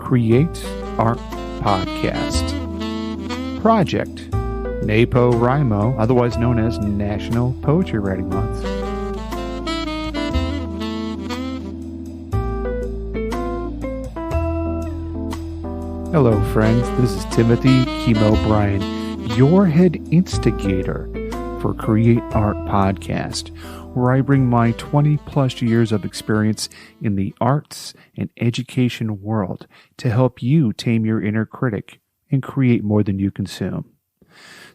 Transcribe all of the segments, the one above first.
Create Art Podcast. Project NaPoWriMo, otherwise known as National Poetry Writing Month. Hello friends, this is Timothy Chemo Bryan, your head instigator for Create Art Podcast, where I bring my 20 plus years of experience in the arts and education world to help you tame your inner critic and create more than you consume.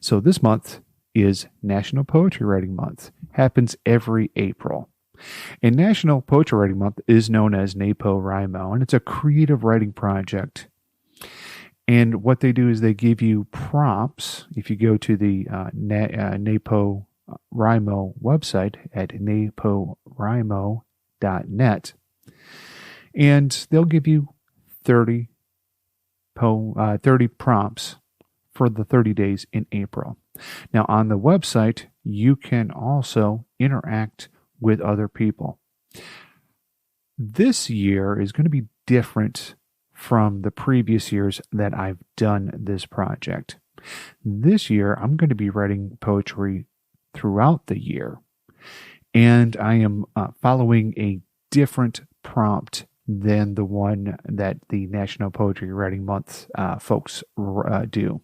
So this month is National Poetry Writing Month. Happens every April. And National Poetry Writing Month is known as NaPoWriMo, and it's a creative writing project. And what they do is they give you prompts. If you go to the NaPoWriMo website at NaPoWriMo.net, and they'll give you 30 prompts for the 30 days in April. Now, on the website, you can also interact with other people. This year is going to be different from the previous years that I've done this project. This year, I'm going to be writing poetry throughout the year, and I am following a different prompt than the one that the National Poetry Writing Month folks do.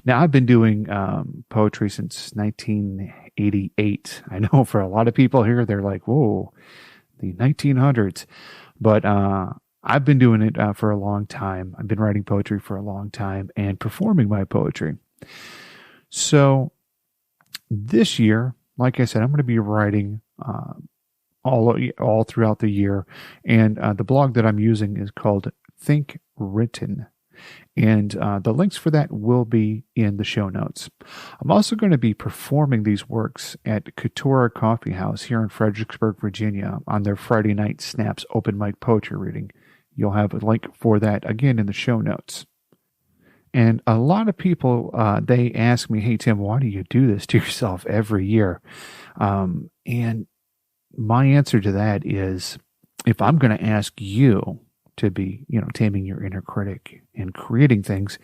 Now, I've been doing poetry since 1988. I know for a lot of people here, they're like, whoa, the 1900s. But I've been doing it for a long time. I've been writing poetry for a long time and performing my poetry. So this year, like I said, I'm going to be writing all throughout the year. And the blog that I'm using is called Think Written. And the links for that will be in the show notes. I'm also going to be performing these works at Couture Coffee House here in Fredericksburg, Virginia on their Friday Night Snaps open mic poetry reading. You'll have a link for that again in the show notes. And a lot of people, they ask me, hey, Tim, why do you do this to yourself every year? And my answer to that is, if I'm going to ask you to be, taming your inner critic and creating things,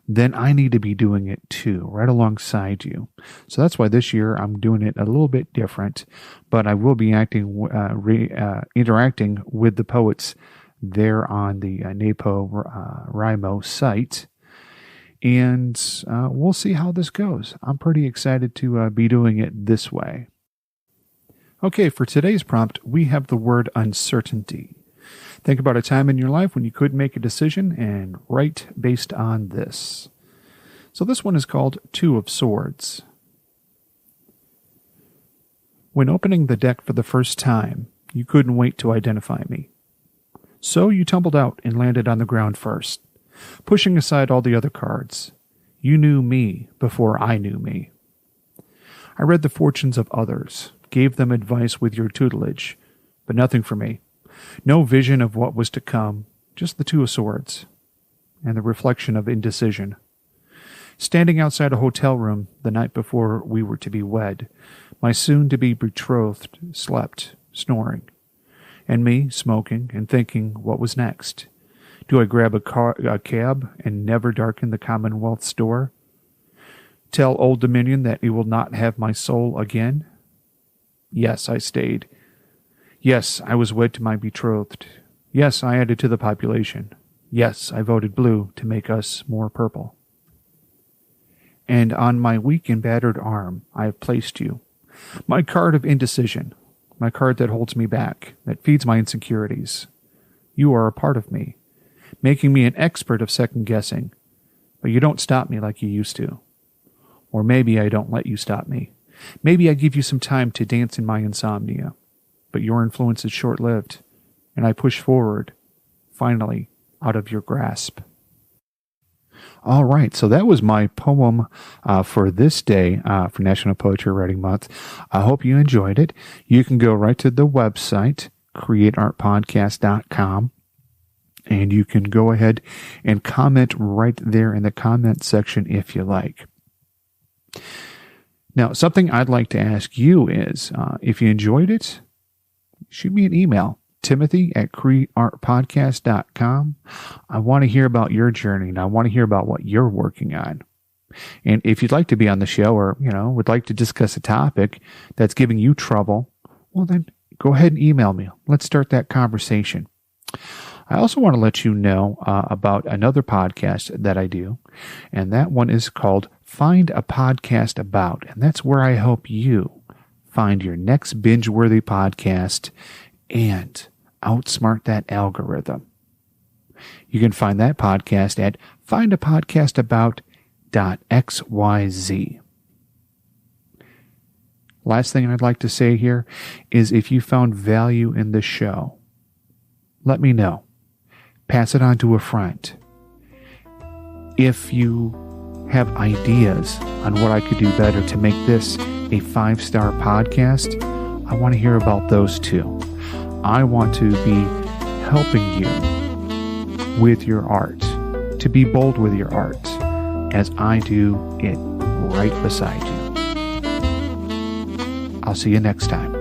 then I need to be doing it too, right alongside you. So that's why this year I'm doing it a little bit different, but I will be interacting with the poets there on the NaPoWriMo site. And we'll see how this goes. I'm pretty excited to be doing it this way. Okay, for today's prompt, we have the word uncertainty. Think about a time in your life when you couldn't make a decision and write based on this. So this one is called Two of Swords. When opening the deck for the first time, you couldn't wait to identify me. So you tumbled out and landed on the ground first, pushing aside all the other cards. You knew me before I knew me. I read the fortunes of others, gave them advice with your tutelage, but nothing for me. No vision of what was to come, just the Two of Swords, and the reflection of indecision. Standing outside a hotel room the night before we were to be wed, my soon-to-be betrothed slept, snoring, and me smoking and thinking what was next. Do I grab a cab and never darken the Commonwealth's door? Tell Old Dominion that it will not have my soul again? Yes, I stayed. Yes, I was wed to my betrothed. Yes, I added to the population. Yes, I voted blue to make us more purple. And on my weak and battered arm, I have placed you. My card of indecision. My card that holds me back, that feeds my insecurities. You are a part of me, making me an expert of second-guessing, but you don't stop me like you used to. Or maybe I don't let you stop me. Maybe I give you some time to dance in my insomnia, but your influence is short-lived, and I push forward, finally, out of your grasp. All right, so that was my poem for this day for National Poetry Writing Month. I hope you enjoyed it. You can go right to the website, createartpodcast.com, and you can go ahead and comment right there in the comment section if you like. Now, something I'd like to ask you is, if you enjoyed it, shoot me an email, Timothy@creartpodcast.com. I want to hear about your journey, and I want to hear about what you're working on. And if you'd like to be on the show, or, would like to discuss a topic that's giving you trouble, well, then go ahead and email me. Let's start that conversation. I also want to let you know about another podcast that I do, and that one is called Find a Podcast About, and that's where I help you find your next binge-worthy podcast and outsmart that algorithm. You can find that podcast at findapodcastabout.xyz. Last thing I'd like to say here is, if you found value in the show, let me know. Pass it on to a friend. If you have ideas on what I could do better to make this a 5-star podcast, I want to hear about those too. I want to be helping you with your art, to be bold with your art, as I do it right beside you. I'll see you next time.